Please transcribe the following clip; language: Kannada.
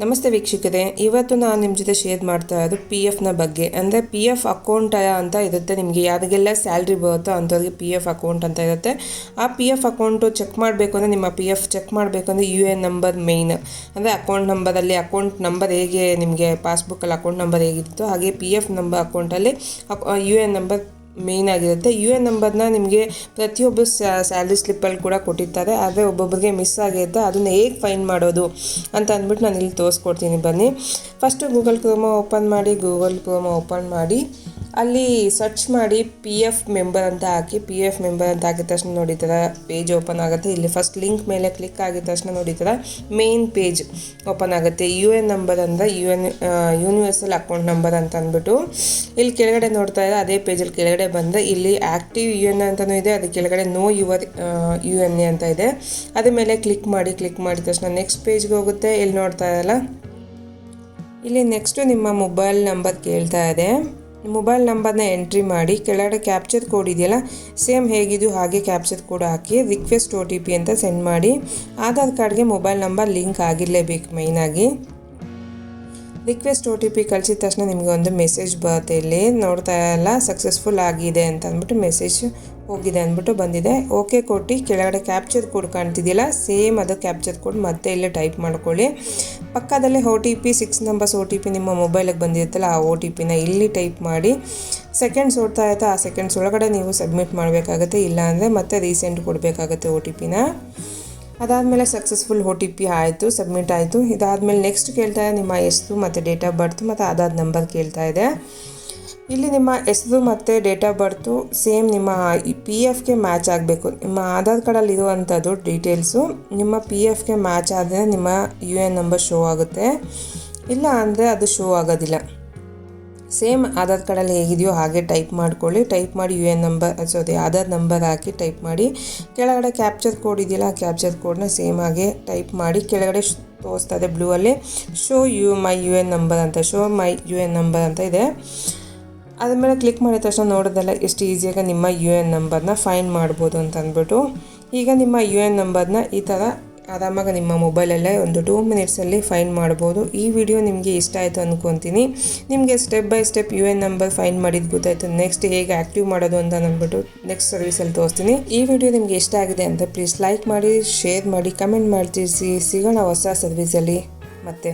ನಮಸ್ತೆ ವೀಕ್ಷಕರೇ, ಇವತ್ತು ನಾನು ನಿಮ್ಮ ಜೊತೆ ಶೇರ್ ಮಾಡ್ತಾ ಇರೋದು PFನ ಬಗ್ಗೆ. ಅಂದರೆ PF ಅಕೌಂಟ್ ಅಂತ ಇರುತ್ತೆ. ನಿಮಗೆ ಯಾರಿಗೆಲ್ಲ ಸ್ಯಾಲ್ರಿ ಬರುತ್ತೋ ಅಂಥವ್ರಿಗೆ PF ಅಕೌಂಟ್ ಅಂತ ಇರುತ್ತೆ. ಆ PF ಅಕೌಂಟು ಚೆಕ್ ಮಾಡಬೇಕು ಅಂದರೆ ನಿಮ್ಮ PF ಚೆಕ್ ಮಾಡಬೇಕು ಅಂದರೆ UN ನಂಬರ್ ಮೇಯ್ನ್. ಅಂದರೆ ಅಕೌಂಟ್ ನಂಬರಲ್ಲಿ ಅಕೌಂಟ್ ನಂಬರ್ ಹೇಗೆ ನಿಮಗೆ ಪಾಸ್ಬುಕ್ಕಲ್ಲಿ ಅಕೌಂಟ್ ನಂಬರ್ ಹೇಗಿರುತ್ತೋ ಹಾಗೆ PF ನಂಬರ್ ಅಕೌಂಟಲ್ಲಿ UN ನಂಬರ್ ಮೇಯ್ನ್ ಆಗಿರುತ್ತೆ. UN ನಂಬರ್ನ ನಿಮಗೆ ಪ್ರತಿಯೊಬ್ಬರು ಸ್ಯಾಲ್ರಿ ಸ್ಲಿಪ್ಪಲ್ಲಿ ಕೂಡ ಕೊಟ್ಟಿರ್ತಾರೆ. ಆದರೆ ಒಬ್ಬೊಬ್ಬರಿಗೆ ಮಿಸ್ ಆಗಿರುತ್ತೆ. ಅದನ್ನು ಹೇಗೆ ಫೈಂಡ್ ಮಾಡೋದು ಅಂತ ಅಂದ್ಬಿಟ್ಟು ನಾನು ಇಲ್ಲಿ ತೋರಿಸ್ಕೊಡ್ತೀನಿ ಬನ್ನಿ. ಫಸ್ಟು ಗೂಗಲ್ ಕ್ರೋಮ ಓಪನ್ ಮಾಡಿ ಅಲ್ಲಿ ಸರ್ಚ್ ಮಾಡಿ PF ಮೆಂಬರ್ ಅಂತ ಹಾಕಿ. PF ಮೆಂಬರ್ ಅಂತ ಹಾಕಿದ ತಕ್ಷಣ ನೋಡಿ ಥರ ಪೇಜ್ ಓಪನ್ ಆಗುತ್ತೆ. ಇಲ್ಲಿ ಫಸ್ಟ್ ಲಿಂಕ್ ಮೇಲೆ ಕ್ಲಿಕ್ ಆಗಿದ ತಕ್ಷಣ ನೋಡಿ ಥರ ಮೇನ್ ಪೇಜ್ ಓಪನ್ ಆಗುತ್ತೆ. UN ನಂಬರ್ ಅಂದರೆ ಯೂನಿವರ್ಸಲ್ ಅಕೌಂಟ್ ನಂಬರ್ ಅಂತ ಅಂದ್ಬಿಟ್ಟು ಇಲ್ಲಿ ಕೆಳಗಡೆ ನೋಡ್ತಾ ಇದ್ದಾರೆ. ಅದೇ ಪೇಜಲ್ಲಿ ಕೆಳಗಡೆ ಬಂದರೆ ಇಲ್ಲಿ ಆ್ಯಕ್ಟಿವ್ UN ಅಂತಲೂ ಇದೆ. ಅದು ಕೆಳಗಡೆ ನೋ ಯುವರ್ UN ಅಂತ ಇದೆ. ಅದ್ರ ಮೇಲೆ ಕ್ಲಿಕ್ ಮಾಡಿದ ತಕ್ಷಣ ನೆಕ್ಸ್ಟ್ ಪೇಜ್ಗೆ ಹೋಗುತ್ತೆ. ಇಲ್ಲಿ ನೋಡ್ತಾ ಇರಲ್ಲ, ಇಲ್ಲಿ ನೆಕ್ಸ್ಟು ನಿಮ್ಮ ಮೊಬೈಲ್ ನಂಬರ್ ಕೇಳ್ತಾ ಇದೆ. ಮೊಬೈಲ್ ನಂಬರ್ನ ಎಂಟ್ರಿ ಮಾಡಿ ಕೆಳಗಡೆ ಕ್ಯಾಪ್ಚರ್ ಕೋಡ್ ಇದೆಯಲ್ಲ, ಸೇಮ್ ಹೇಗಿದೆಯೋ ಹಾಗೆ ಕ್ಯಾಪ್ಚರ್ ಕೋಡ್ ಹಾಕಿ ರಿಕ್ವೆಸ್ಟ್ OTP ಅಂತ ಸೆಂಡ್ ಮಾಡಿ. ಆಧಾರ್ ಕಾರ್ಡ್ಗೆ ಮೊಬೈಲ್ ನಂಬರ್ ಲಿಂಕ್ ಆಗಿರಲೇಬೇಕು. ಮೈನಾಗಿ ರಿಕ್ವೆಸ್ಟ್ OTP ಕಳಿಸಿದ ತಕ್ಷಣ ನಿಮಗೆ ಒಂದು ಮೆಸೇಜ್ ಬರುತ್ತೆ. ಇಲ್ಲಿ ನೋಡ್ತಾ ಇಲ್ಲ, ಸಕ್ಸಸ್ಫುಲ್ ಆಗಿದೆ ಅಂತ ಅಂದ್ಬಿಟ್ಟು ಮೆಸೇಜ್ ಹೋಗಿದೆ ಅಂದ್ಬಿಟ್ಟು ಬಂದಿದೆ. ಓಕೆ ಕೊಟ್ಟು ಕೆಳಗಡೆ ಕ್ಯಾಪ್ಚರ್ ಕೋಡ್ ಕಾಣ್ತಿದೆಯಲ್ಲ, ಸೇಮ್ ಅದು ಕ್ಯಾಪ್ಚರ್ ಕೋಡ್ ಮತ್ತೆ ಇಲ್ಲೇ ಟೈಪ್ ಮಾಡ್ಕೊಳ್ಳಿ. ಪಕ್ಕದಲ್ಲೇ OTP 6 ನಂಬರ್ಸ್ OTP ನಿಮ್ಮ ಮೊಬೈಲಿಗೆ ಬಂದಿರುತ್ತಲ್ಲ, ಆ OTPನ ಇಲ್ಲಿ ಟೈಪ್ ಮಾಡಿ. ಸೆಕೆಂಡ್ಸ್ ಓಡ್ತಾ ಇರುತ್ತೆ, ಆ ಸೆಕೆಂಡ್ಸ್ ಒಳಗಡೆ ನೀವು ಸಬ್ಮಿಟ್ ಮಾಡಬೇಕಾಗುತ್ತೆ. ಇಲ್ಲಾಂದರೆ ಮತ್ತೆ ರೀಸೆಂಟ್ ಕೊಡಬೇಕಾಗುತ್ತೆ OTPನ. ಅದಾದಮೇಲೆ ಸಕ್ಸಸ್ಫುಲ್ OTP ಆಯಿತು, ಸಬ್ಮಿಟ್ ಆಯಿತು. ಇದಾದಮೇಲೆ ನೆಕ್ಸ್ಟ್ ಕೇಳ್ತಾ ಇದೆ ನಿಮ್ಮ ಹೆಸರು ಮತ್ತು ಡೇಟ್ ಆಫ್ ಬರ್ತ್ ಮತ್ತು ಆಧಾರ್ ನಂಬರ್ ಕೇಳ್ತಾ ಇದೆ. ಇಲ್ಲಿ ನಿಮ್ಮ ಹೆಸರು ಮತ್ತು ಡೇಟ್ ಆಫ್ ಬರ್ತು ಸೇಮ್ ನಿಮ್ಮ PFಗೆ ಮ್ಯಾಚ್ ಆಗಬೇಕು. ನಿಮ್ಮ ಆಧಾರ್ ಕಾರ್ಡಲ್ಲಿ ಇರುವಂಥದ್ದು ಡೀಟೇಲ್ಸು ನಿಮ್ಮ PFಗೆ ಮ್ಯಾಚ್ ಆದರೆ ನಿಮ್ಮ UN ನಂಬರ್ ಶೋ ಆಗುತ್ತೆ. ಇಲ್ಲ ಅಂದರೆ ಅದು ಶೋ ಆಗೋದಿಲ್ಲ. ಸೇಮ್ ಆಧಾರ್ ಕಾರ್ಡಲ್ಲಿ ಹೇಗಿದೆಯೋ ಹಾಗೆ ಟೈಪ್ ಮಾಡ್ಕೊಳ್ಳಿ. ಟೈಪ್ ಮಾಡಿ ಆಧಾರ್ ನಂಬರ್ ಹಾಕಿ ಟೈಪ್ ಮಾಡಿ. ಕೆಳಗಡೆ ಕ್ಯಾಪ್ಚರ್ ಕೋಡ್ ಇದೆಯಲ್ಲ, ಆ ಕ್ಯಾಪ್ಚರ್ ಕೋಡ್ನ ಸೇಮ್ ಹಾಗೆ ಟೈಪ್ ಮಾಡಿ. ಕೆಳಗಡೆ ತೋರಿಸ್ತಾ ಇದೆ ಬ್ಲೂ ಅಲ್ಲಿ ಶೋ ಮೈ UN ನಂಬರ್ ಅಂತ ಇದೆ. ಅದ್ರ ಮೇಲೆ ಕ್ಲಿಕ್ ಮಾಡಿದ ತಕ್ಷಣ ನೋಡೋದಲ್ಲ ಎಷ್ಟು ಈಸಿಯಾಗಿ ನಿಮ್ಮ UN ನಂಬರ್ನ ಫೈಂಡ್ ಮಾಡ್ಬೋದು ಅಂತ ಅಂದ್ಬಿಟ್ಟು. ಈಗ ನಿಮ್ಮ UN ನಂಬರ್ನ ಈ ಥರ ಆರಾಮಾಗಿ ನಿಮ್ಮ ಮೊಬೈಲಲ್ಲೇ ಒಂದು 2 ಮಿನಿಟ್ಸಲ್ಲಿ ಫೈಂಡ್ ಮಾಡ್ಬೋದು. ಈ ವಿಡಿಯೋ ನಿಮಗೆ ಇಷ್ಟ ಆಯಿತು ಅಂದ್ಕೊತೀನಿ. ನಿಮಗೆ step by step UN number find ಮಾಡಿದ್ದು ಗೊತ್ತಾಯಿತು. ನೆಕ್ಸ್ಟ್ ಹೇಗೆ ಆ್ಯಕ್ಟಿವ್ ಮಾಡೋದು ಅಂತ ಅಂದ್ಬಿಟ್ಟು ನೆಕ್ಸ್ಟ್ ಸರ್ವಿಸಲ್ಲಿ ತೋರಿಸ್ತೀನಿ. ಈ ವಿಡಿಯೋ ನಿಮಗೆ ಇಷ್ಟ ಆಗಿದೆ ಅಂತ ಪ್ಲೀಸ್ ಲೈಕ್ ಮಾಡಿ, ಶೇರ್ ಮಾಡಿ, ಕಮೆಂಟ್ ಮಾಡಿ ತಿಳಿಸಿ. ಸಿಗೋಣ ಹೊಸ ಸರ್ವಿಸಲ್ಲಿ ಮತ್ತೆ.